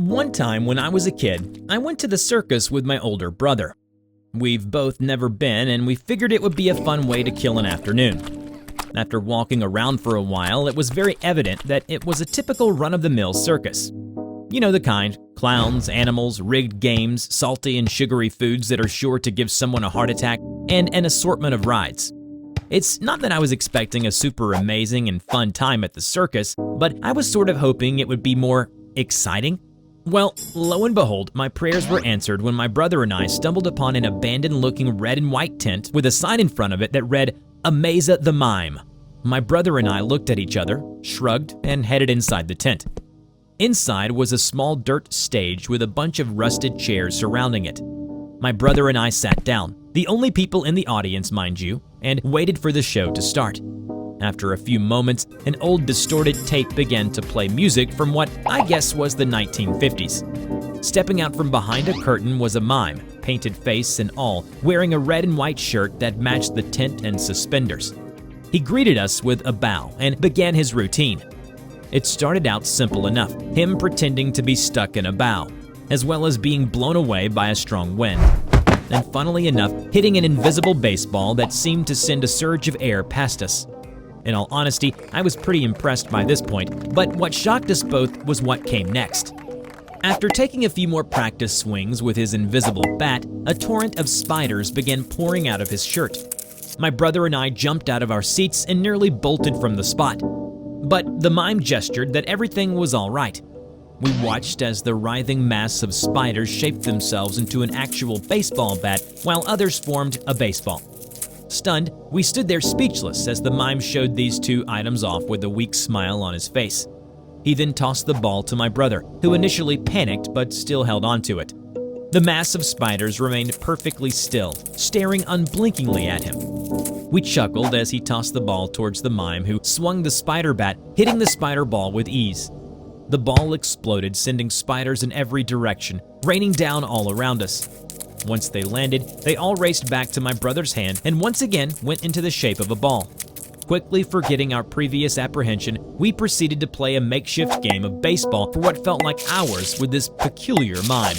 One time when I was a kid, I went to the circus with my older brother. We've both never been, and we figured it would be a fun way to kill an afternoon. After walking around for a while, it was very evident that it was a typical run-of-the-mill circus. You know the kind: clowns, animals, rigged games, salty and sugary foods that are sure to give someone a heart attack, and an assortment of rides. It's not that I was expecting a super amazing and fun time at the circus, but I was sort of hoping it would be more exciting. Well, lo and behold, my prayers were answered when my brother and I stumbled upon an abandoned-looking red and white tent with a sign in front of it that read, "A Magic Mime." My brother and I looked at each other, shrugged, and headed inside the tent. Inside was a small dirt stage with a bunch of rusted chairs surrounding it. My brother and I sat down, the only people in the audience, mind you, and waited for the show to start. After a few moments, an old distorted tape began to play music from what I guess was the 1950s. Stepping out from behind a curtain was a mime, painted face and all, wearing a red and white shirt that matched the tent and suspenders. He greeted us with a bow and began his routine. It started out simple enough, him pretending to be stuck in a bow, as well as being blown away by a strong wind. And funnily enough, hitting an invisible baseball that seemed to send a surge of air past us. In all honesty, I was pretty impressed by this point, but what shocked us both was what came next. After taking a few more practice swings with his invisible bat, a torrent of spiders began pouring out of his shirt. My brother and I jumped out of our seats and nearly bolted from the spot. But the mime gestured that everything was all right. We watched as the writhing mass of spiders shaped themselves into an actual baseball bat, while others formed a baseball. Stunned, we stood there speechless as the mime showed these two items off with a weak smile on his face. He then tossed the ball to my brother, who initially panicked but still held onto it. The mass of spiders remained perfectly still, staring unblinkingly at him. We chuckled as he tossed the ball towards the mime, who swung the spider bat, hitting the spider ball with ease. The ball exploded, sending spiders in every direction, raining down all around us. Once they landed, they all raced back to my brother's hand and once again went into the shape of a ball. Quickly forgetting our previous apprehension, we proceeded to play a makeshift game of baseball for what felt like hours with this peculiar mime.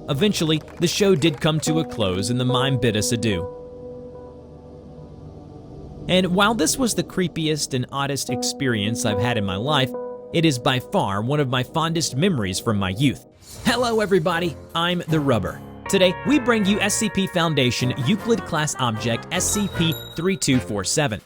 Eventually, the show did come to a close and the mime bid us adieu. And while this was the creepiest and oddest experience I've had in my life, it is by far one of my fondest memories from my youth. Hello everybody, I'm TheRubber. Today, we bring you SCP Foundation Euclid Class Object SCP-3247.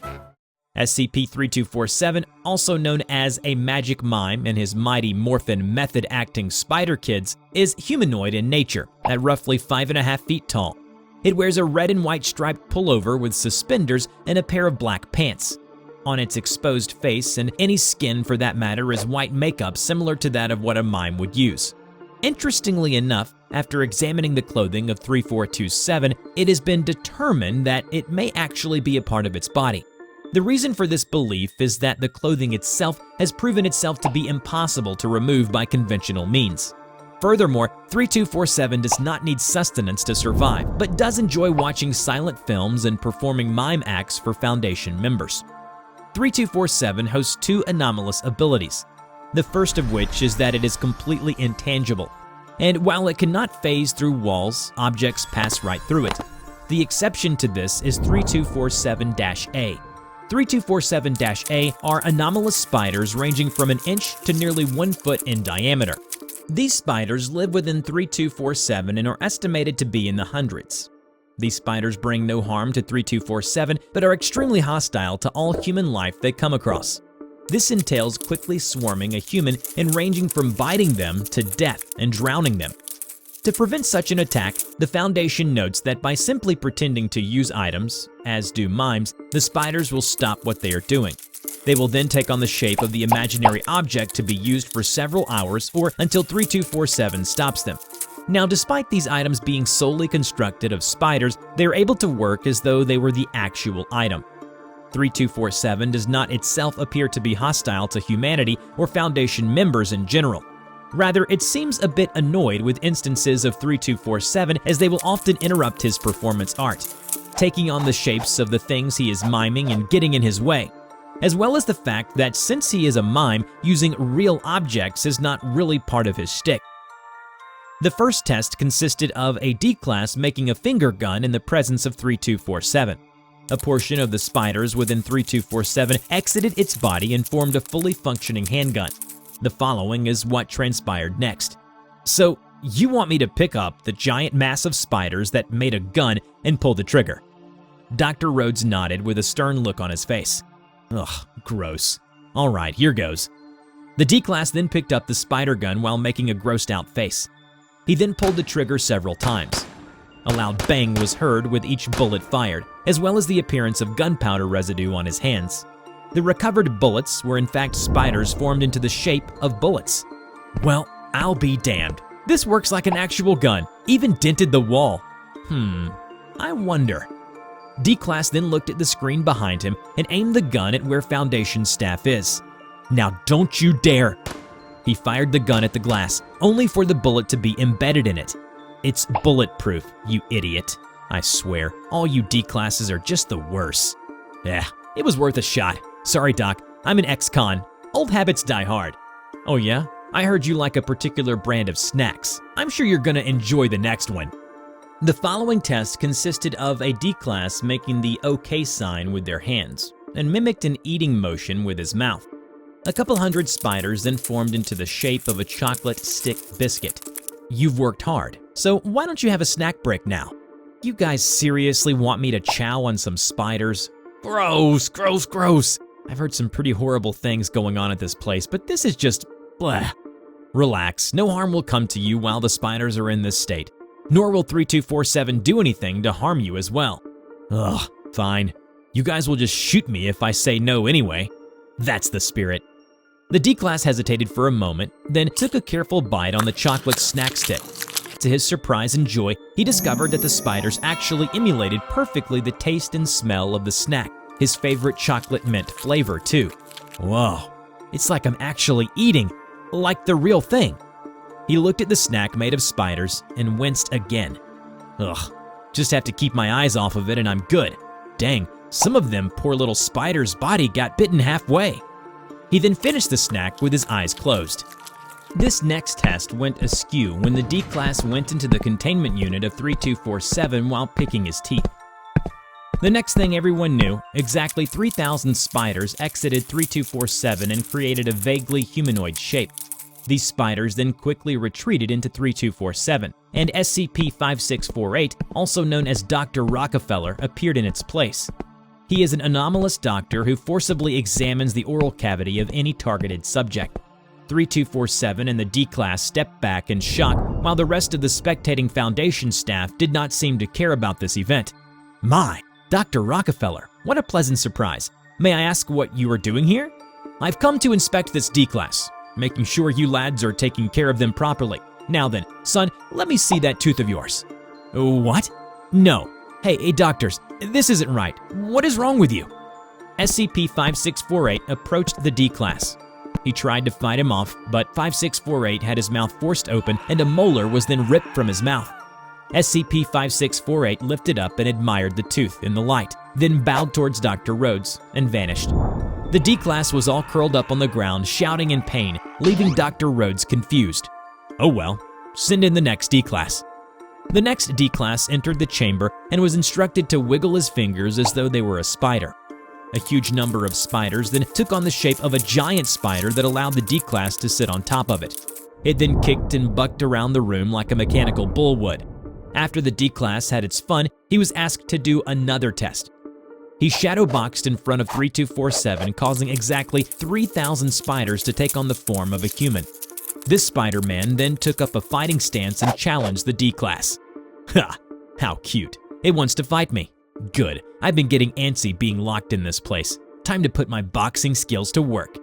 SCP-3247, also known as A Magic Mime and his mighty Morphin method-acting spider kids, is humanoid in nature, at roughly 5.5 feet tall. It wears a red and white striped pullover with suspenders and a pair of black pants. On its exposed face, and any skin for that matter, is white makeup similar to that of what a mime would use. Interestingly enough, after examining the clothing of 3427, it has been determined that it may actually be a part of its body. The reason for this belief is that the clothing itself has proven itself to be impossible to remove by conventional means. Furthermore, 3247 does not need sustenance to survive, but does enjoy watching silent films and performing mime acts for Foundation members. 3247 hosts two anomalous abilities. The first of which is that it is completely intangible, and while it cannot phase through walls, objects pass right through it. The exception to this is 3247-A. 3247-A are anomalous spiders ranging from an inch to nearly 1 foot in diameter. These spiders live within 3247 and are estimated to be in the hundreds. These spiders bring no harm to 3247, but are extremely hostile to all human life they come across. This entails quickly swarming a human and ranging from biting them to death and drowning them. To prevent such an attack, the Foundation notes that by simply pretending to use items, as do mimes, the spiders will stop what they are doing. They will then take on the shape of the imaginary object to be used for several hours or until 3247 stops them. Now, despite these items being solely constructed of spiders, they are able to work as though they were the actual item. 3247 does not itself appear to be hostile to humanity or Foundation members in general. Rather, it seems a bit annoyed with instances of 3247 as they will often interrupt his performance art, taking on the shapes of the things he is miming and getting in his way. as well as the fact that since he is a mime, using real objects is not really part of his shtick. The first test consisted of a D-Class making a finger gun in the presence of 3247. A portion of the spiders within 3247 exited its body and formed a fully functioning handgun. The following is what transpired next. So, you want me to pick up the giant mass of spiders that made a gun and pull the trigger? Dr. Rhodes nodded with a stern look on his face. Ugh, gross. Alright, here goes. The D-Class then picked up the spider gun while making a grossed out face. He then pulled the trigger several times. A loud bang was heard with each bullet fired, as well as the appearance of gunpowder residue on his hands. The recovered bullets were in fact spiders formed into the shape of bullets. Well, I'll be damned. This works like an actual gun, even dented the wall. I wonder. D-Class then looked at the screen behind him and aimed the gun at where Foundation staff is. Now don't you dare! He fired the gun at the glass, only for the bullet to be embedded in it. It's bulletproof, you idiot. I swear, all you D-Classes are just the worst. It was worth a shot. Sorry, Doc, I'm an ex-con. Old habits die hard. Oh yeah? I heard you like a particular brand of snacks. I'm sure you're gonna enjoy the next one. The following test consisted of a D-Class making the OK sign with their hands and mimicked an eating motion with his mouth. A couple hundred spiders then formed into the shape of a chocolate stick biscuit. You've worked hard, so why don't you have a snack break now? You guys seriously want me to chow on some spiders? Gross, gross, gross. I've heard some pretty horrible things going on at this place, but this is just blah. Relax, no harm will come to you while the spiders are in this state. Nor will 3247 do anything to harm you as well. Ugh, fine. You guys will just shoot me if I say no anyway. That's the spirit. The D-Class hesitated for a moment, then took a careful bite on the chocolate snack stick. To his surprise and joy, he discovered that the spiders actually emulated perfectly the taste and smell of the snack, his favorite chocolate mint flavor too. Whoa, it's like I'm actually eating, like the real thing. He looked at the snack made of spiders and winced again. Ugh, just have to keep my eyes off of it and I'm good. Dang, some of them poor little spiders' body got bitten halfway. He then finished the snack with his eyes closed. This next test went askew when the D-Class went into the containment unit of 3247 while picking his teeth. The next thing everyone knew, exactly 3,000 spiders exited 3247 and created a vaguely humanoid shape. These spiders then quickly retreated into 3247, and SCP-5648, also known as Dr. Rockefeller, appeared in its place. He is an anomalous doctor who forcibly examines the oral cavity of any targeted subject. 3247 and the D-Class stepped back in shock, while the rest of the spectating Foundation staff did not seem to care about this event. My, Dr. Rockefeller, what a pleasant surprise. May I ask what you are doing here? I've come to inspect this D-Class, making sure you lads are taking care of them properly. Now then, son, let me see that tooth of yours. What? No. Hey, doctors, this isn't right. What is wrong with you? SCP-5648 approached the D-Class. He tried to fight him off, but 5648 had his mouth forced open and a molar was then ripped from his mouth. SCP-5648 lifted up and admired the tooth in the light, then bowed towards Dr. Rhodes and vanished. The D-Class was all curled up on the ground, shouting in pain, leaving Dr. Rhodes confused. Oh well, send in the next D-Class. The next D-Class entered the chamber and was instructed to wiggle his fingers as though they were a spider. A huge number of spiders then took on the shape of a giant spider that allowed the D-Class to sit on top of it. It then kicked and bucked around the room like a mechanical bull would. After the D-Class had its fun, he was asked to do another test. He shadowboxed in front of 3247, causing exactly 3,000 spiders to take on the form of a human. This Spider-Man then took up a fighting stance and challenged the D-Class. Ha! How cute. It wants to fight me. Good. I've been getting antsy being locked in this place. Time to put my boxing skills to work.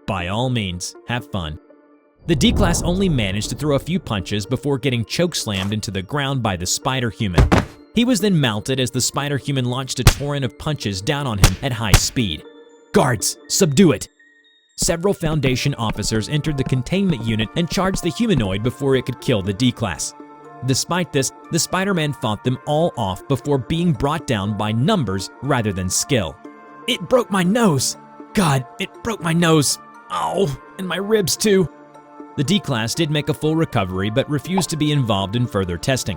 By all means, have fun. The D-Class only managed to throw a few punches before getting chokeslammed into the ground by the Spider-Human. He was then mounted as the Spider-Human launched a torrent of punches down on him at high speed. Guards, subdue it! Several Foundation officers entered the containment unit and charged the humanoid before it could kill the D-Class. Despite this, the Spider-Man fought them all off before being brought down by numbers rather than skill. It broke my nose! God, it broke my nose. Oh, and my ribs too. The D-Class did make a full recovery but refused to be involved in further testing.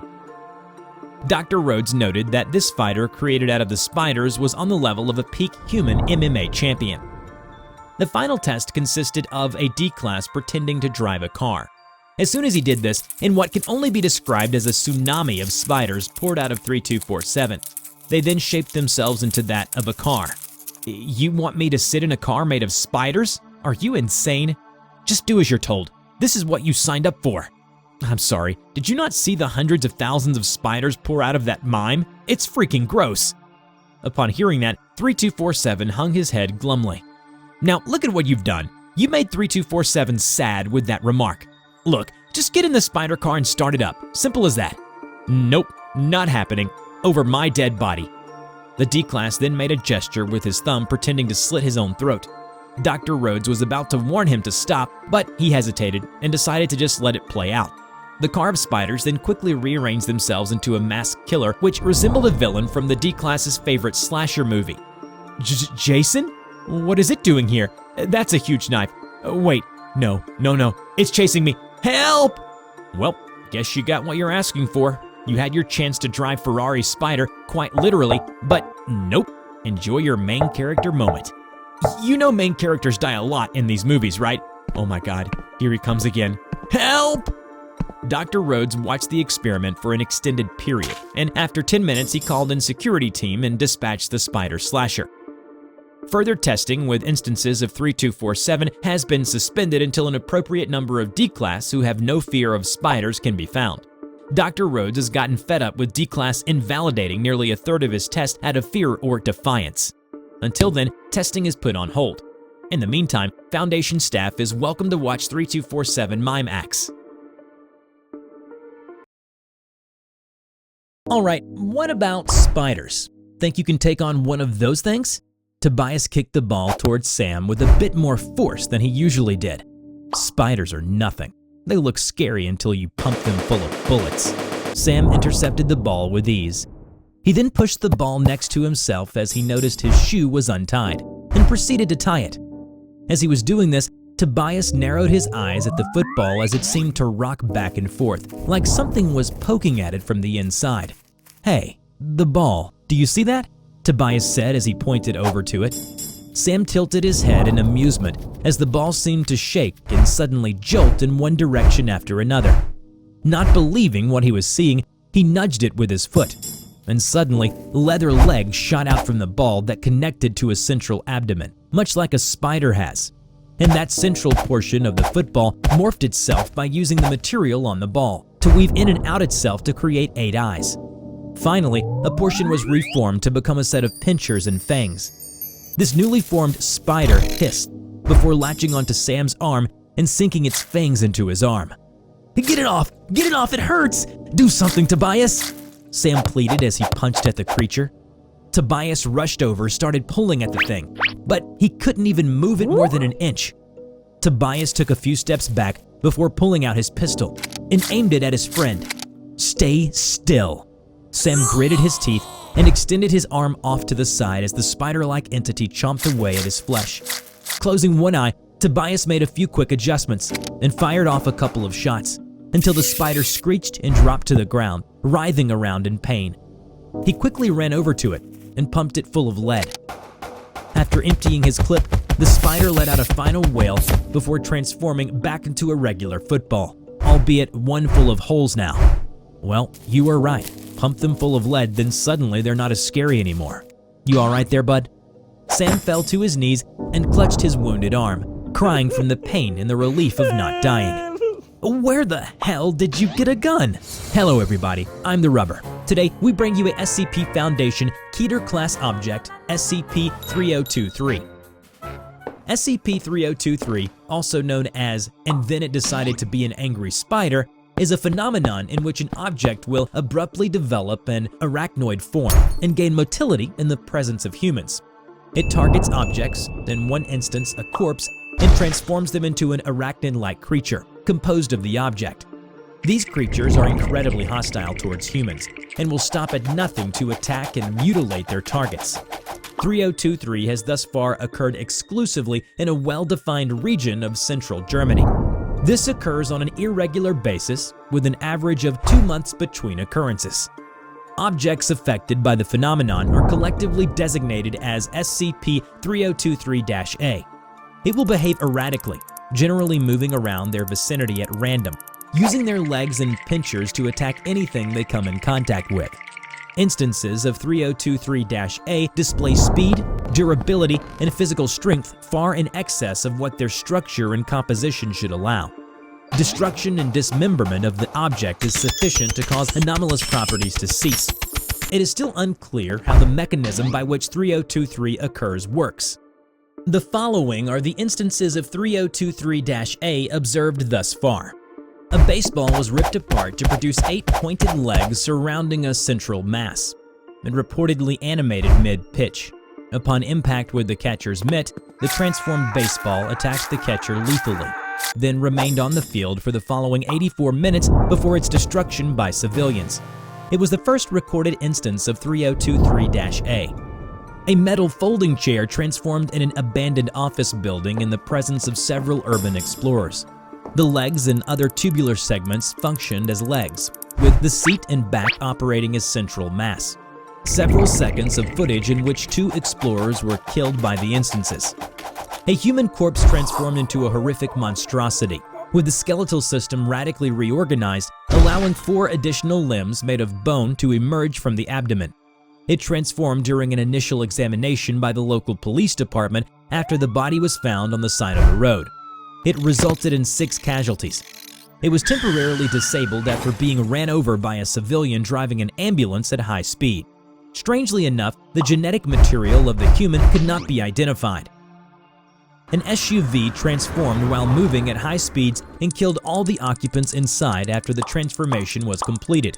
Dr. Rhodes noted that this fighter created out of the spiders was on the level of a peak human MMA champion. The final test consisted of a D-Class pretending to drive a car. As soon as he did this, in what can only be described as a tsunami of spiders poured out of 3247, they then shaped themselves into that of a car. You want me to sit in a car made of spiders? Are you insane? Just do as you're told. This is what you signed up for. I'm sorry, did you not see the hundreds of thousands of spiders pour out of that mime? It's freaking gross. Upon hearing that, 3247 hung his head glumly. Now look at what you've done. You made 3247 sad with that remark. Look, just get in the spider car and start it up. Simple as that. Nope, not happening. Over my dead body. The D-Class then made a gesture with his thumb pretending to slit his own throat. Dr. Rhodes was about to warn him to stop, but he hesitated and decided to just let it play out. The car of spiders then quickly rearranged themselves into a masked killer which resembled a villain from the D-Class's favorite slasher movie. Jason? What is it doing here? That's a huge knife. Wait, no, it's chasing me. Help! Well, guess you got what you're asking for. You had your chance to drive Ferrari Spider, quite literally, but nope. Enjoy your main character moment. You know main characters die a lot in these movies, right? Oh my god, here he comes again. Help! Dr. Rhodes watched the experiment for an extended period, and after 10 minutes he called in security team and dispatched the spider slasher. Further testing with instances of 3247 has been suspended until an appropriate number of D-Class who have no fear of spiders can be found. Dr. Rhodes has gotten fed up with D-Class invalidating nearly a third of his tests out of fear or defiance. Until then, testing is put on hold. In the meantime, Foundation staff is welcome to watch 3247 mime acts. Alright, what about spiders? Think you can take on one of those things? Tobias kicked the ball towards Sam with a bit more force than he usually did. Spiders are nothing. They look scary until you pump them full of bullets. Sam intercepted the ball with ease. He then pushed the ball next to himself as he noticed his shoe was untied, and proceeded to tie it. As he was doing this, Tobias narrowed his eyes at the football as it seemed to rock back and forth, like something was poking at it from the inside. Hey, the ball, do you see that? Tobias said as he pointed over to it. Sam tilted his head in amusement as the ball seemed to shake and suddenly jolt in one direction after another. Not believing what he was seeing, he nudged it with his foot, and suddenly leather legs shot out from the ball that connected to a central abdomen, much like a spider has. And that central portion of the football morphed itself by using the material on the ball to weave in and out itself to create 8 eyes. Finally, a portion was reformed to become a set of pincers and fangs. This newly formed spider hissed before latching onto Sam's arm and sinking its fangs into his arm. Get it off, it hurts! Do something, Tobias! Sam pleaded as he punched at the creature. Tobias rushed over, started pulling at the thing, but he couldn't even move it more than an inch. Tobias took a few steps back before pulling out his pistol and aimed it at his friend. Stay still. Sam gritted his teeth and extended his arm off to the side as the spider-like entity chomped away at his flesh. Closing one eye, Tobias made a few quick adjustments and fired off a couple of shots until the spider screeched and dropped to the ground, writhing around in pain. He quickly ran over to it and pumped it full of lead. After emptying his clip, the spider let out a final wail before transforming back into a regular football, albeit one full of holes now. Well, you were right. Pump them full of lead, then suddenly they're not as scary anymore. You all right there, bud? Sam fell to his knees and clutched his wounded arm, crying from the pain and the relief of not dying. Where the hell did you get a gun? Hello everybody, I'm TheRubber. Today we bring you a SCP Foundation Keter class object, SCP-3023. SCP-3023, also known as "and then it decided to be an angry spider," is a phenomenon in which an object will abruptly develop an arachnoid form and gain motility in the presence of humans. It targets objects, in one instance a corpse, and transforms them into an arachnid-like creature, composed of the object. These creatures are incredibly hostile towards humans, and will stop at nothing to attack and mutilate their targets. 3023 has thus far occurred exclusively in a well-defined region of central Germany. This occurs on an irregular basis, with an average of 2 months between occurrences. Objects affected by the phenomenon are collectively designated as SCP-3023-A. It will behave erratically, generally moving around their vicinity at random, using their legs and pinchers to attack anything they come in contact with. Instances of 3023-A display speed, durability, and physical strength far in excess of what their structure and composition should allow. Destruction and dismemberment of the object is sufficient to cause anomalous properties to cease. It is still unclear how the mechanism by which 3023 occurs works. The following are the instances of 3023-A observed thus far. A baseball was ripped apart to produce 8 pointed legs surrounding a central mass. It reportedly animated mid-pitch. Upon impact with the catcher's mitt, the transformed baseball attacked the catcher lethally, then remained on the field for the following 84 minutes before its destruction by civilians. It was the first recorded instance of 3023-A. A metal folding chair transformed in an abandoned office building in the presence of several urban explorers. The legs and other tubular segments functioned as legs, with the seat and back operating as central mass. Several seconds of footage in which 2 explorers were killed by the instances. A human corpse transformed into a horrific monstrosity, with the skeletal system radically reorganized, allowing 4 additional limbs made of bone to emerge from the abdomen. It transformed during an initial examination by the local police department after the body was found on the side of the road. It resulted in 6 casualties. It was temporarily disabled after being ran over by a civilian driving an ambulance at high speed. Strangely enough, the genetic material of the human could not be identified. An SUV transformed while moving at high speeds and killed all the occupants inside after the transformation was completed.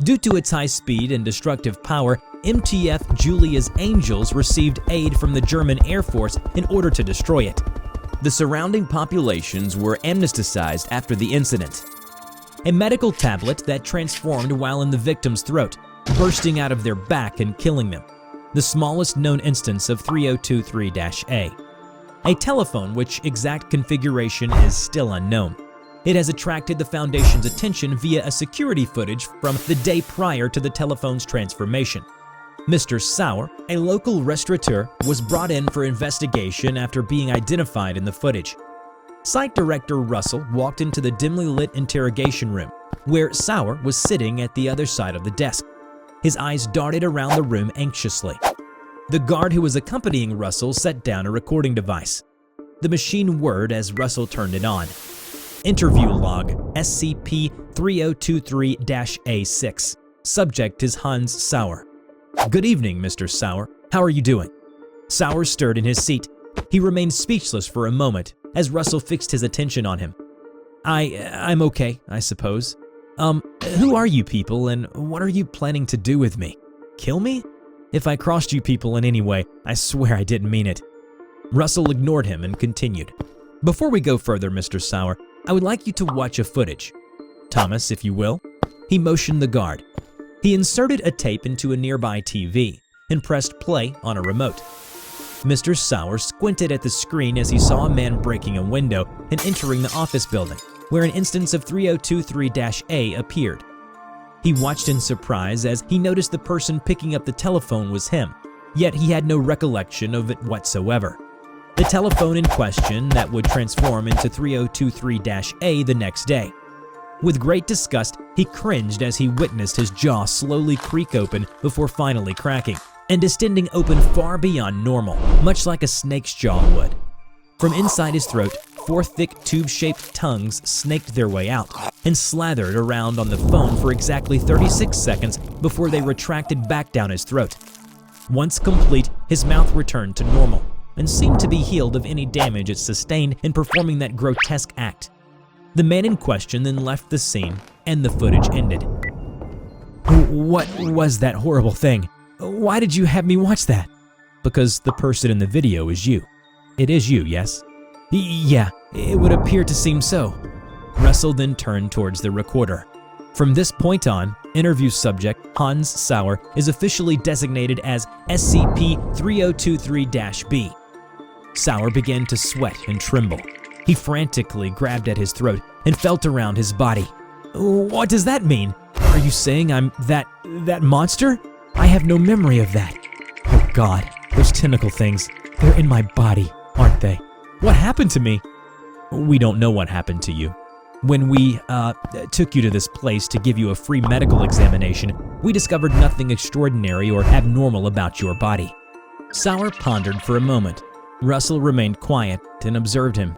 Due to its high speed and destructive power, MTF Julia's Angels received aid from the German Air Force in order to destroy it. The surrounding populations were amnesticized after the incident. A medical tablet that transformed while in the victim's throat, bursting out of their back and killing them. The smallest known instance of 3023-A. A telephone which exact configuration is still unknown. It has attracted the Foundation's attention via a security footage from the day prior to the telephone's transformation. Mr. Sauer, a local restaurateur, was brought in for investigation after being identified in the footage. Site Director Russell walked into the dimly lit interrogation room, where Sauer was sitting at the other side of the desk. His eyes darted around the room anxiously. The guard who was accompanying Russell set down a recording device. The machine whirred as Russell turned it on. Interview log, SCP-3023-A6. Subject is Hans Sauer. Good evening, Mr. Sauer. How are you doing? Sauer stirred in his seat. He remained speechless for a moment as Russell fixed his attention on him. I'm okay, I suppose. Who are you people and what are you planning to do with me? Kill me? If I crossed you people in any way, I swear I didn't mean it. Russell ignored him and continued. Before we go further, Mr. Sauer, I would like you to watch a footage. Thomas, if you will. He motioned the guard. He inserted a tape into a nearby TV and pressed play on a remote. Mr. Sauer squinted at the screen as he saw a man breaking a window and entering the office building, where an instance of 3023-A appeared. He watched in surprise as he noticed the person picking up the telephone was him, yet he had no recollection of it whatsoever. The telephone in question that would transform into 3023-A the next day. With great disgust, he cringed as he witnessed his jaw slowly creak open before finally cracking, and distending open far beyond normal, much like a snake's jaw would. From inside his throat, 4 thick tube-shaped tongues snaked their way out and slathered around on the phone for exactly 36 seconds before they retracted back down his throat. Once complete, his mouth returned to normal and seemed to be healed of any damage it sustained in performing that grotesque act. The man in question then left the scene, and the footage ended. What was that horrible thing? Why did you have me watch that? Because the person in the video is you. It is you, yes? Yeah, it would appear to seem so. Russell then turned towards the recorder. From this point on, interview subject Hans Sauer is officially designated as SCP-3023-B. Sauer began to sweat and tremble. He frantically grabbed at his throat and felt around his body. What does that mean? Are you saying I'm that monster? I have no memory of that. Oh God, those tentacle things, they're in my body, aren't they? What happened to me? We don't know what happened to you. When we took you to this place to give you a free medical examination, we discovered nothing extraordinary or abnormal about your body. Sauer pondered for a moment. Russell remained quiet and observed him.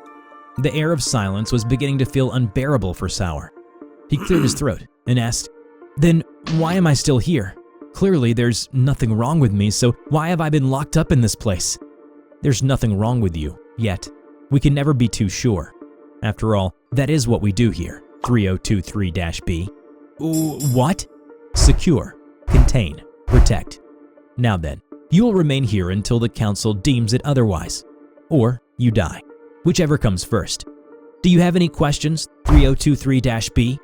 The air of silence was beginning to feel unbearable for Sauer. He cleared his throat and asked, "Then why am I still here? Clearly there's nothing wrong with me, so why have I been locked up in this place?" "There's nothing wrong with you, yet. We can never be too sure. After all, that is what we do here, 3023-B. What? Secure, contain, protect. Now then, you will remain here until the Council deems it otherwise. Or you die, whichever comes first. Do you have any questions, 3023-B?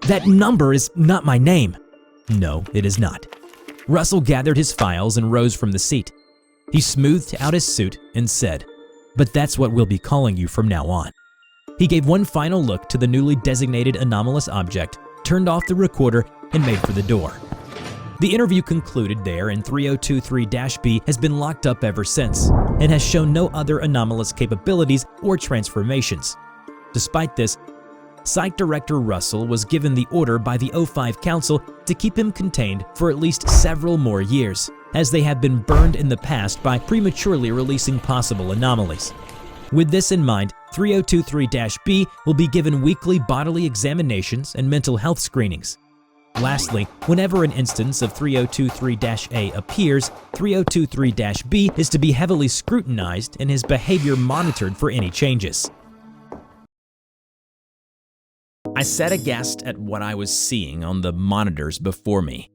That number is not my name." "No, it is not." Russell gathered his files and rose from the seat. He smoothed out his suit and said, "But that's what we'll be calling you from now on." He gave one final look to the newly designated anomalous object, turned off the recorder, and made for the door. The interview concluded there, and 3023-B has been locked up ever since, and has shown no other anomalous capabilities or transformations. Despite this, Site Director Russell was given the order by the O5 Council to keep him contained for at least several more years, as they have been burned in the past by prematurely releasing possible anomalies. With this in mind, 3023-B will be given weekly bodily examinations and mental health screenings. Lastly, whenever an instance of 3023-A appears, 3023-B is to be heavily scrutinized and his behavior monitored for any changes. I sat aghast at what I was seeing on the monitors before me.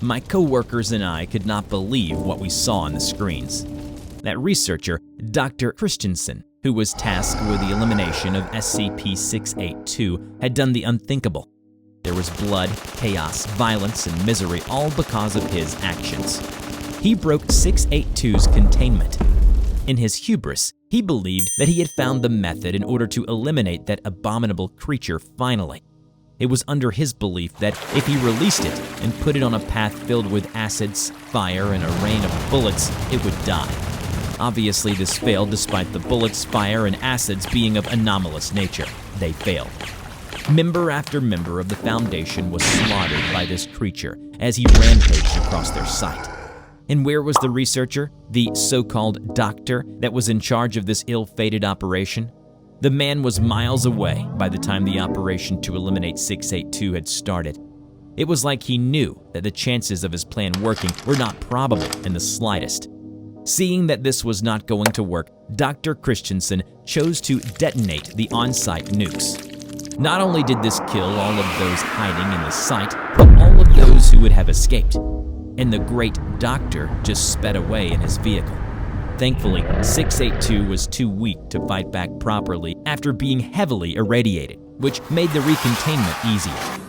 My co-workers and I could not believe what we saw on the screens. That researcher, Dr. Christensen, who was tasked with the elimination of SCP-682, had done the unthinkable. There was blood, chaos, violence, and misery, all because of his actions. He broke 682's containment. In his hubris, he believed that he had found the method in order to eliminate that abominable creature finally. It was under his belief that if he released it and put it on a path filled with acids, fire, and a rain of bullets, it would die. Obviously, this failed despite the bullets, fire, and acids being of anomalous nature. They failed. Member after member of the Foundation was slaughtered by this creature as he rampaged across their site. And where was the researcher, the so-called doctor that was in charge of this ill-fated operation? The man was miles away by the time the operation to eliminate 682 had started. It was like he knew that the chances of his plan working were not probable in the slightest. Seeing that this was not going to work, Dr. Christensen chose to detonate the on-site nukes. Not only did this kill all of those hiding in the site, but all of those who would have escaped. And the great doctor just sped away in his vehicle. Thankfully, 682 was too weak to fight back properly after being heavily irradiated, which made the recontainment easier.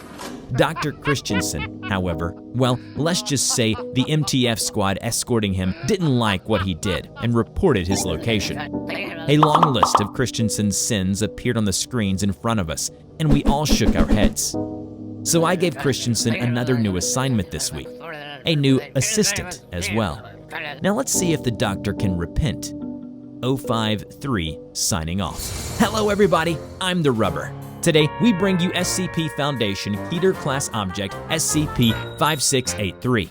Dr. Christensen, however, well, let's just say the MTF squad escorting him didn't like what he did and reported his location. A long list of Christensen's sins appeared on the screens in front of us, and we all shook our heads. So I gave Christensen another new assignment this week, a new assistant as well. Now let's see if the doctor can repent. 053 signing off. Hello everybody, I'm TheRubber. Today, we bring you SCP Foundation Heater Class Object SCP-5683.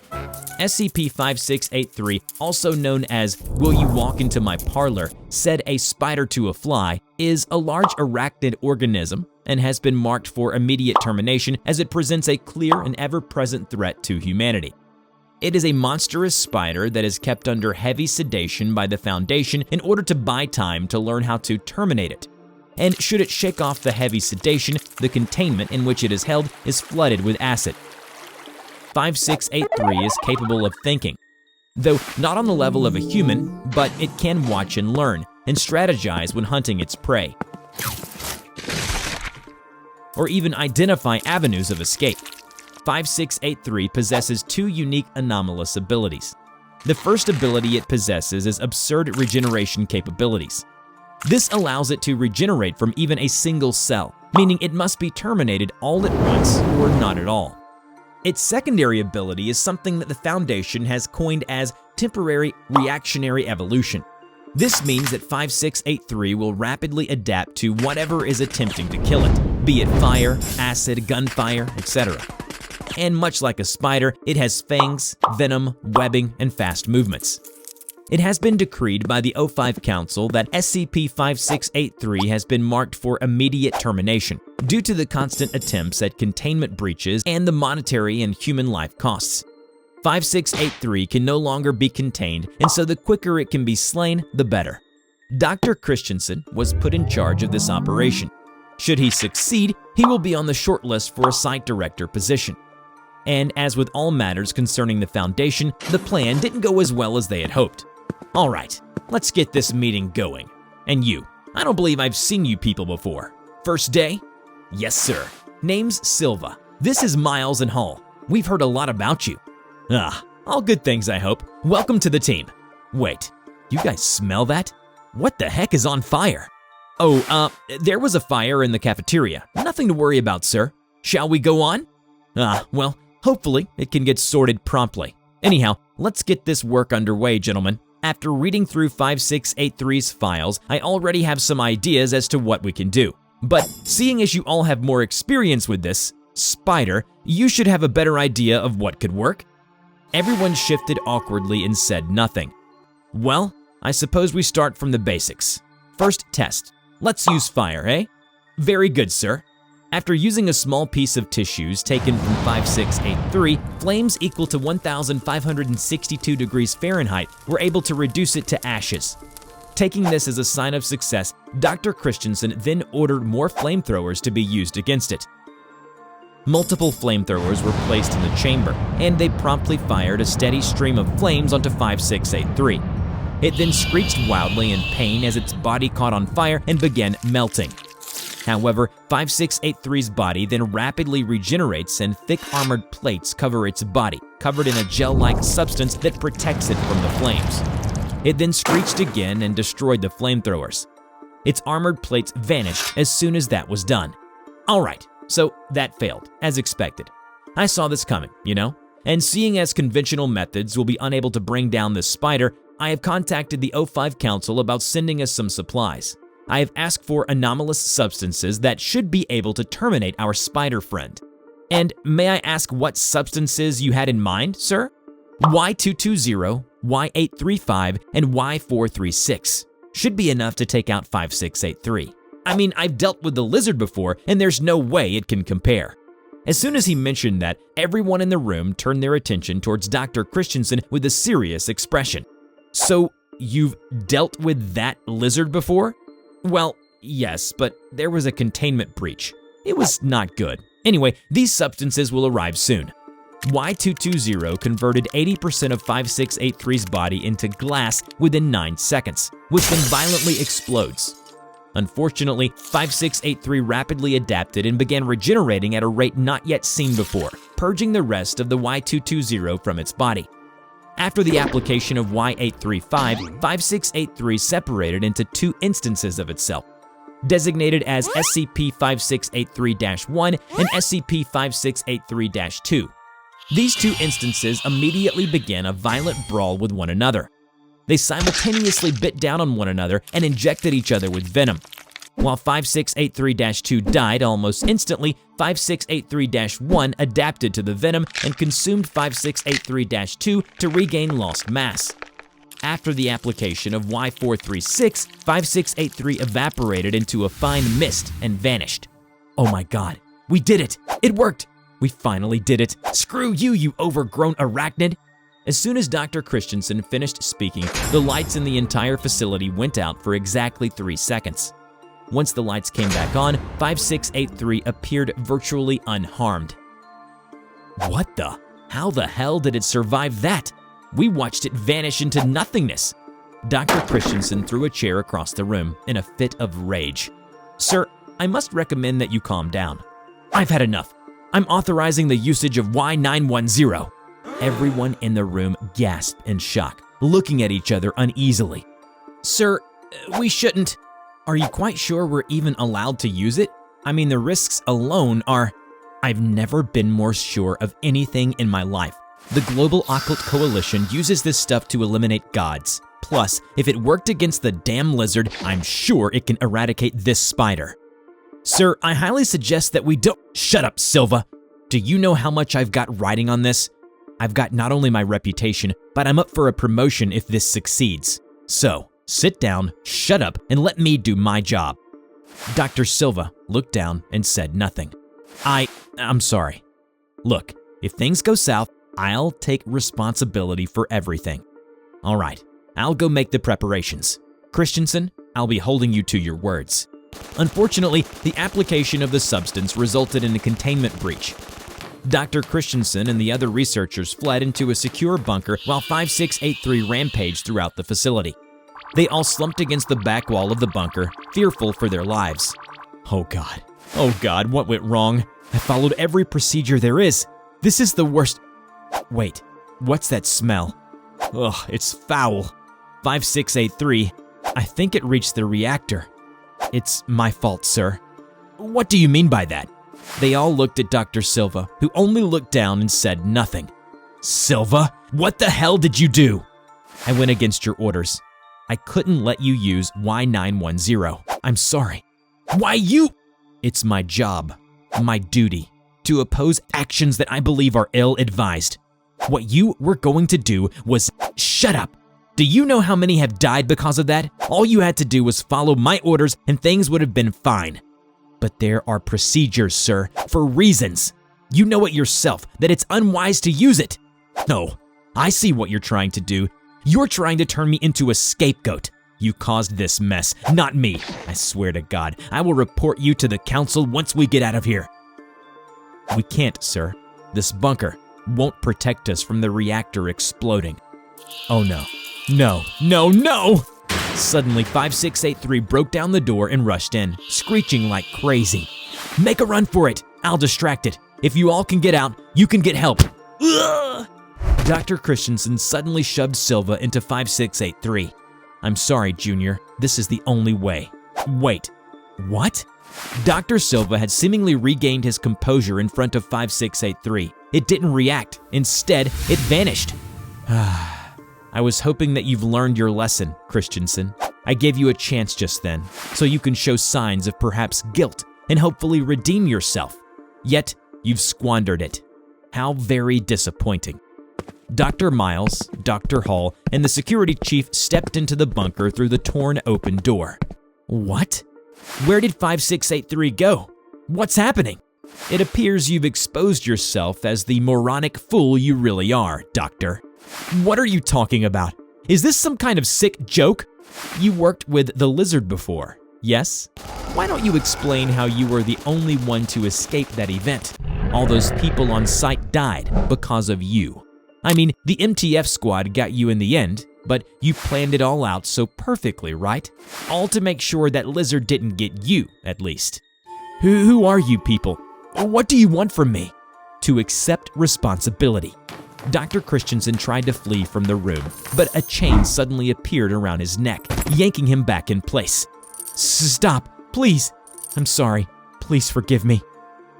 SCP-5683, also known as Will You Walk Into My Parlor, said a spider to a fly, is a large arachnid organism and has been marked for immediate termination as it presents a clear and ever-present threat to humanity. It is a monstrous spider that is kept under heavy sedation by the Foundation in order to buy time to learn how to terminate it. And should it shake off the heavy sedation, the containment in which it is held is flooded with acid. 5683 is capable of thinking, though not on the level of a human, but it can watch and learn, and strategize when hunting its prey. or even identify avenues of escape. 5683 possesses two unique anomalous abilities. The first ability it possesses is absurd regeneration capabilities. This allows it to regenerate from even a single cell, meaning it must be terminated all at once or not at all. Its secondary ability is something that the Foundation has coined as temporary reactionary evolution. This means that 5683 will rapidly adapt to whatever is attempting to kill it, be it fire, acid, gunfire, etc. And much like a spider, it has fangs, venom, webbing, and fast movements. It has been decreed by the O5 Council that SCP-5683 has been marked for immediate termination due to the constant attempts at containment breaches and the monetary and human life costs. 5683 can no longer be contained, and so the quicker it can be slain, the better. Dr. Christensen was put in charge of this operation. Should he succeed, he will be on the short list for a site director position. And as with all matters concerning the Foundation, the plan didn't go as well as they had hoped. All right, let's get this meeting going. And you, I don't believe I've seen you people before. First day? Yes, sir. Name's Silva. This is Miles and Hall. We've heard a lot about you. All good things, I hope. Welcome to the team. Wait, you guys smell that? What the heck is on fire? Oh, there was a fire in the cafeteria. Nothing to worry about, sir. Shall we go on? Well, hopefully it can get sorted promptly. Anyhow, let's get this work underway, gentlemen. After reading through 5683's files, I already have some ideas as to what we can do. But seeing as you all have more experience with this, Spider, you should have a better idea of what could work. Everyone shifted awkwardly and said nothing. Well, I suppose we start from the basics. First test. Let's use fire, eh? Very good, sir. After using a small piece of tissues taken from 5683, flames equal to 1,562 degrees Fahrenheit were able to reduce it to ashes. Taking this as a sign of success, Dr. Christensen then ordered more flamethrowers to be used against it. Multiple flamethrowers were placed in the chamber, and they promptly fired a steady stream of flames onto 5683. It then screeched wildly in pain as its body caught on fire and began melting. However, 5683's body then rapidly regenerates and thick armored plates cover its body, covered in a gel-like substance that protects it from the flames. It then screeched again and destroyed the flamethrowers. Its armored plates vanished as soon as that was done. Alright, so that failed, as expected. I saw this coming, you know? And seeing as conventional methods will be unable to bring down this spider, I have contacted the O5 Council about sending us some supplies. I have asked for anomalous substances that should be able to terminate our spider friend. And may I ask what substances you had in mind, sir? Y220, Y835, and Y436 should be enough to take out 5683. I mean, I've dealt with the lizard before, and there's no way it can compare. As soon as he mentioned that, everyone in the room turned their attention towards Dr. Christensen with a serious expression. So, you've dealt with that lizard before? Well, yes, but there was a containment breach. It was not good. Anyway, these substances will arrive soon. Y220 converted 80% of 5683's body into glass within 9 seconds, which then violently explodes. Unfortunately, 5683 rapidly adapted and began regenerating at a rate not yet seen before, purging the rest of the Y220 from its body. After the application of Y835, 5683 separated into two instances of itself, designated as SCP-5683-1 and SCP-5683-2. These two instances immediately began a violent brawl with one another. They simultaneously bit down on one another and injected each other with venom. While 5683-2 died almost instantly, 5683-1 adapted to the venom and consumed 5683-2 to regain lost mass. After the application of Y436, 5683 evaporated into a fine mist and vanished. Oh my god, we did it! It worked! We finally did it! Screw you, you overgrown arachnid! As soon as Dr. Christensen finished speaking, the lights in the entire facility went out for exactly 3 seconds. Once the lights came back on, 5683 appeared virtually unharmed. What the? How the hell did it survive that? We watched it vanish into nothingness. Dr. Christensen threw a chair across the room in a fit of rage. Sir, I must recommend that you calm down. I've had enough. I'm authorizing the usage of Y910. Everyone in the room gasped in shock, looking at each other uneasily. Sir, we shouldn't. Are you quite sure we're even allowed to use it? I mean, the risks alone are… I've never been more sure of anything in my life. The Global Occult Coalition uses this stuff to eliminate gods. Plus, if it worked against the damn lizard, I'm sure it can eradicate this spider. Sir, I highly suggest that we don't… Shut up, Silva! Do you know how much I've got riding on this? I've got not only my reputation, but I'm up for a promotion if this succeeds. So, sit down, shut up, and let me do my job. Dr. Silva looked down and said nothing. I'm sorry. Look, if things go south, I'll take responsibility for everything. All right, I'll go make the preparations. Christensen, I'll be holding you to your words. Unfortunately, the application of the substance resulted in a containment breach. Dr. Christensen and the other researchers fled into a secure bunker while 5683 rampaged throughout the facility. They all slumped against the back wall of the bunker, fearful for their lives. Oh God, what went wrong? I followed every procedure there is. This is the worst. Wait, what's that smell? Ugh, it's foul. 5683, I think it reached the reactor. It's my fault, sir. What do you mean by that? They all looked at Dr. Silva, who only looked down and said nothing. Silva, what the hell did you do? I went against your orders. I couldn't let you use Y910. I'm sorry. Why you? It's my job, my duty, to oppose actions that I believe are ill-advised. What you were going to do was… Shut up! Do you know how many have died because of that? All you had to do was follow my orders and things would have been fine. But there are procedures, sir, for reasons. You know it yourself, that it's unwise to use it. No, I see what you're trying to do. You're trying to turn me into a scapegoat. You caused this mess, not me. I swear to God, I will report you to the council once we get out of here. We can't, sir. This bunker won't protect us from the reactor exploding. Oh no. No! Suddenly, 5683 broke down the door and rushed in, screeching like crazy. Make a run for it. I'll distract it. If you all can get out, you can get help. Ugh! Dr. Christensen suddenly shoved Silva into 5683. I'm sorry, Junior. This is the only way. Wait. What? Dr. Silva had seemingly regained his composure in front of 5683. It didn't react. Instead, it vanished. I was hoping that you've learned your lesson, Christensen. I gave you a chance just then, so you can show signs of perhaps guilt and hopefully redeem yourself. Yet, you've squandered it. How very disappointing. Dr. Miles, Dr. Hall, and the security chief stepped into the bunker through the torn open door. What? Where did 5683 go? What's happening? It appears you've exposed yourself as the moronic fool you really are, Doctor. What are you talking about? Is this some kind of sick joke? You worked with the lizard before, yes? Why don't you explain how you were the only one to escape that event? All those people on site died because of you. I mean, the MTF squad got you in the end, but you planned it all out so perfectly, right? All to make sure that lizard didn't get you, at least. Who are you people? What do you want from me? To accept responsibility. Dr. Christensen tried to flee from the room, but a chain suddenly appeared around his neck, yanking him back in place. Stop, please. I'm sorry. Please forgive me.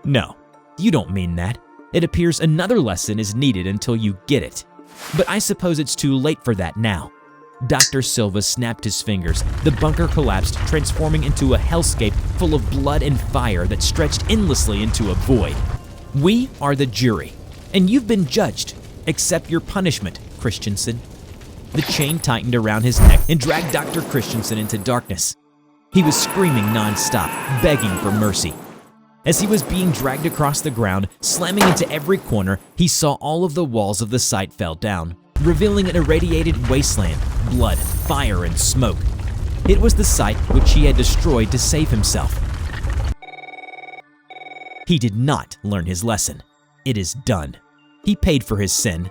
No, you don't mean that. It appears another lesson is needed until you get it. But I suppose it's too late for that now. Dr. Silva snapped his fingers. The bunker collapsed, transforming into a hellscape full of blood and fire that stretched endlessly into a void. We are the jury, and you've been judged. Accept your punishment, Christensen. The chain tightened around his neck and dragged Dr. Christensen into darkness. He was screaming nonstop, begging for mercy. As he was being dragged across the ground, slamming into every corner, he saw all of the walls of the site fell down, revealing an irradiated wasteland, blood, fire, and smoke. It was the site which he had destroyed to save himself. He did not learn his lesson. It is done. He paid for his sin,